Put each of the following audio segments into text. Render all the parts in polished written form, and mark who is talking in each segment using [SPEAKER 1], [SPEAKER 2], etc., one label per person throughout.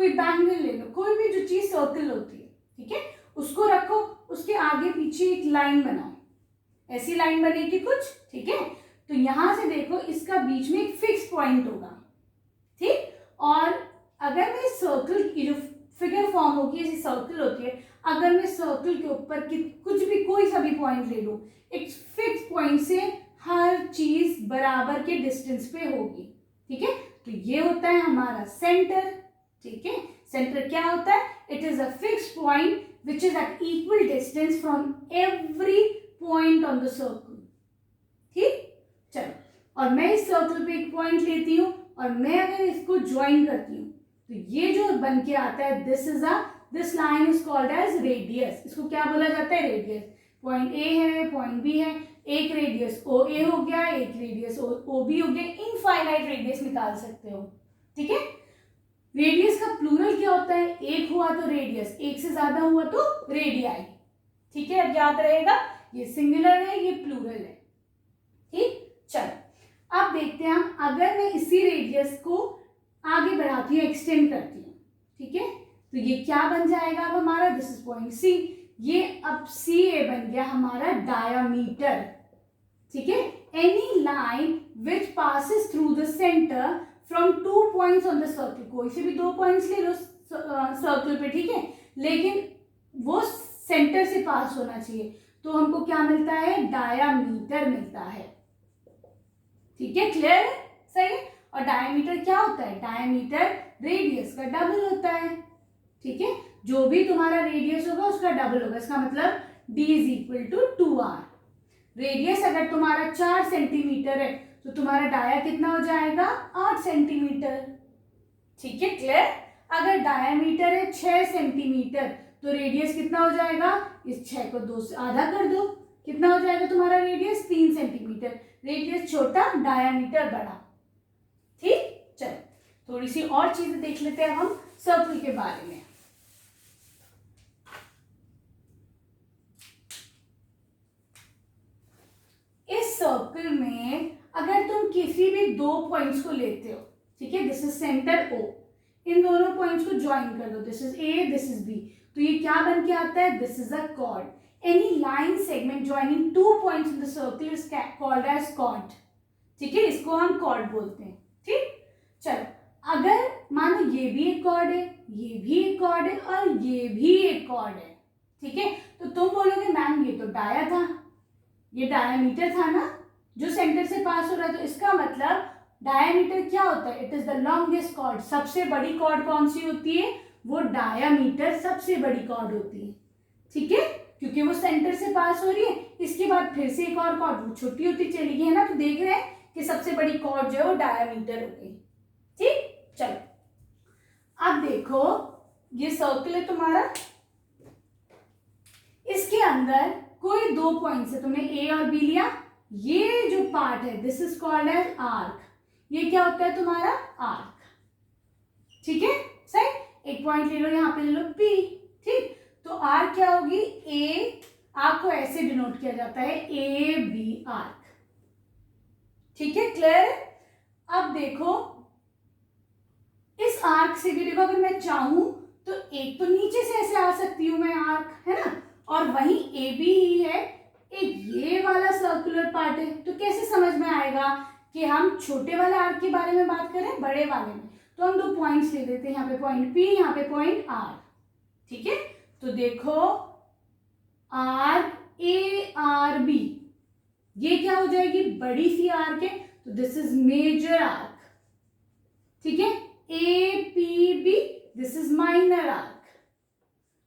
[SPEAKER 1] कोई बैंगल ले लो, कोई भी जो चीज सर्कल होती है, ठीक है, उसको रखो, उसके आगे पीछे एक लाइन बनाओ, ऐसी लाइन बनेगी कुछ, ठीक है। तो यहां से देखो इसका बीच में एक फिक्स पॉइंट होगा, ठीक। और अगर मैं सर्कल की जो फिगर फॉर्म होगी, ऐसी सर्कल होती है, अगर मैं सर्कल के ऊपर कुछ भी कोई सा भी पॉइंट ले लूं, एक फिक्स पॉइंट से हर चीज बराबर के डिस्टेंस पे होगी, ठीक है। तो ये होता है हमारा सेंटर, ठीक है। सेंटर क्या होता है? It is a fix point which is at equal distance from every point on the circle, ठीक। चलो, और मैं इस सर्कल पे एक पॉइंट लेती हूँ और मैं अगर इसको ज्वाइन करती हूँ तो ये जो बन के आता है, this line is called as radius. इसको क्या बोला जाता है? रेडियस। पॉइंट ए है, पॉइंट बी है, एक रेडियस ओ ए हो गया, एक रेडियस ओ बी हो गया, इनफाइनाइट रेडियस निकाल सकते हो, ठीक है। रेडियस का प्लूरल क्या होता है? एक हुआ तो रेडियस, एक से ज्यादा हुआ तो रेडियाई, ठीक है। अब याद रहेगा, ये सिंगुलर है, ये प्लूरल है, ठीक। चलो अब देखते हैं हम, अगर मैं इसी रेडियस को आगे बढ़ाती हूँ, एक्सटेंड करती हूँ, ठीक है, तो ये क्या बन जाएगा अब हमारा? This is point C. ये अब सी ए बन गया हमारा डायामीटर, ठीक है। Any line which passes through the centre from 2 points on the circle, कोई से भी 2 पॉइंट्स ले लो सर्कल पे, ठीक है, लेकिन वो सेंटर से पास होना चाहिए, तो हमको क्या मिलता है? डायामीटर मिलता है, ठीक है। क्लियर है? सही है। और डायमीटर क्या होता है? डायमीटर रेडियस का डबल होता है, ठीक है। जो भी तुम्हारा रेडियस होगा उसका डबल होगा, इसका मतलब d is equal to 2r। Radius अगर तुम्हारा 4 सेंटीमीटर है तो तुम्हारा डाया कितना हो जाएगा? 8 सेंटीमीटर, ठीक है। क्लियर? अगर डायमीटर है 6 सेंटीमीटर तो रेडियस कितना हो जाएगा? इस 6 को 2 से आधा कर दो, कितना हो जाएगा तुम्हारा रेडियस? 3 सेंटीमीटर। रेडियस छोटा, डायमीटर बड़ा, ठीक। चलो थोड़ी सी और चीजें देख लेते हैं हम सर्कल के बारे में। इस सर्कल में अगर तुम किसी भी 2 पॉइंट्स को लेते हो, ठीक है, दिस इज सेंटर O, इन दोनों पॉइंट्स को ज्वाइन कर दो, this is A, this is B, तो ये क्या बन के आता है? This is a chord. Any line segment joining 2 points in the circle is called as chord, ठीक है, इसको हम कॉर्ड बोलते हैं, ठीक। चलो अगर मानो ये भी एक कॉर्ड है, ये भी एक कॉर्ड है और ये भी एक कॉर्ड है, ठीक है, तो तुम बोलोगे मैम ये तो डाया था, ये डायमीटर था ना जो सेंटर से पास हो रहा है, तो इसका मतलब डायमीटर क्या होता है? It is the longest chord. सबसे बड़ी कॉर्ड कौन सी होती है? वो डायमीटर सबसे बड़ी कॉर्ड होती है, ठीक है, क्योंकि वो सेंटर से पास हो रही है। इसके बाद फिर से एक और कॉर्ड, वो छोटी होती चली गई है ना, तो देख रहे हैं कि सबसे बड़ी कॉर्ड जो है वो डायमीटर हो गई, ठीक। चलो अब देखो, ये सर्कल है तुम्हारा, इसके अंदर कोई 2 पॉइंट्स है, तुमने ए और बी लिया, ये जो पार्ट है this is called as arc. ये क्या होता है तुम्हारा? आर्क, ठीक है, सही। एक पॉइंट ले लो, यहां पे ले लो P, ठीक। तो आर्क क्या होगी? ए, आर्क को ऐसे डिनोट किया जाता है ए बी आर्क, ठीक है। क्लियर? अब देखो इस आर्क से भी देखो, अगर मैं चाहूं तो एक तो नीचे से ऐसे आ सकती हूं मैं आर्क, है ना, और वहीं ए बी ही है, एक ये वाला सर्कुलर पार्ट है, तो कैसे समझ में आएगा कि हम छोटे वाले आर्क के बारे में बात करें बड़े वाले में? तो हम 2 पॉइंट्स ले लेते हैं, यहाँ पे पॉइंट P, यहाँ पे पॉइंट R, ठीक है। तो देखो आर ए आर बी, ये क्या हो जाएगी? बड़ी सी आर्क है, तो दिस इज मेजर आर्क, ठीक है। A P B, this is minor arc.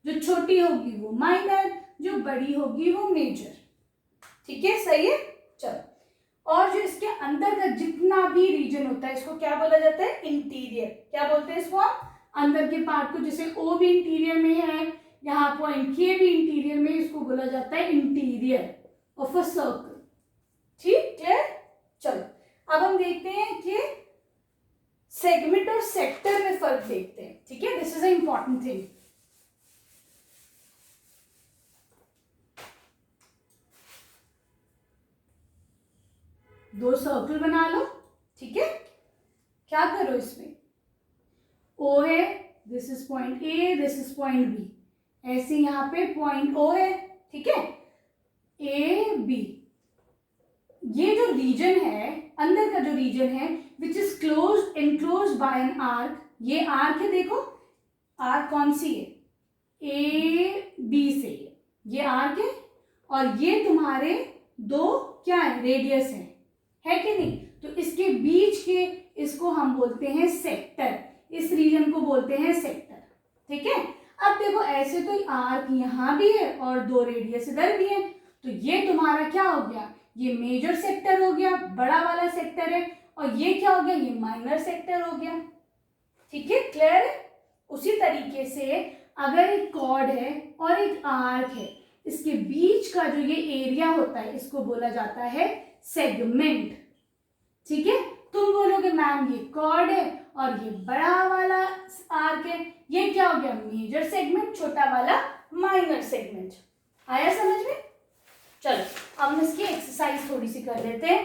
[SPEAKER 1] जो छोटी होगी वो माइनर, जो बड़ी होगी वो मेजर, ठीक है, सही है। चलो, और जो इसके अंदर का जितना भी रीजन होता है इसको क्या बोला जाता है? इंटीरियर। क्या बोलते हैं इसको? अंदर के पार्ट को, जैसे O भी इंटीरियर में है, यहाँ पॉइंट K भी इंटीरियर में, इसको बोला जाता है इंटीरियर ऑफ अ सर्कल, ठीक है। चलो अब हम देखते हैं कि सेगमेंट और सेक्टर में फर्क देखते हैं, ठीक है। This is a important thing. दो सर्कल बना लो, ठीक है। क्या करो, इसमें O है, this is point A, this is point B, ऐसे यहाँ पे पॉइंट ओ है, ठीक है, ए बी। ये जो रीजन है, अंदर का जो रीजन है which is close enclose by an arc, ये आर्क है, देखो आर्क कौन सी है, ए बी से, ये आर्क है और ये तुम्हारे दो क्या है, रेडियस है कि नहीं। तो इसके बीच के इसको हम बोलते हैं सेक्टर, इस रीजन को बोलते हैं सेक्टर, ठीक है। अब देखो ऐसे तो आर्क यहाँ भी है और दो रेडियस इधर भी है, तो ये तुम्हारा क्या हो गया, ये मेजर सेक्टर हो गया, बड़ा वाला सेक्टर है, और ये क्या हो गया, ये माइनर सेक्टर हो गया, ठीक है, क्लियर है। उसी तरीके से अगर एक कॉर्ड है और एक आर्क है, इसके बीच का जो ये एरिया होता है इसको बोला जाता है सेगमेंट, ठीक है। तुम बोलोगे मैम ये कॉर्ड है और ये बड़ा वाला आर्क है, ये क्या हो गया, मेजर सेगमेंट, छोटा वाला माइनर सेगमेंट। आया समझ में। चलो अब हम इसकी एक्सरसाइज थोड़ी सी कर लेते हैं।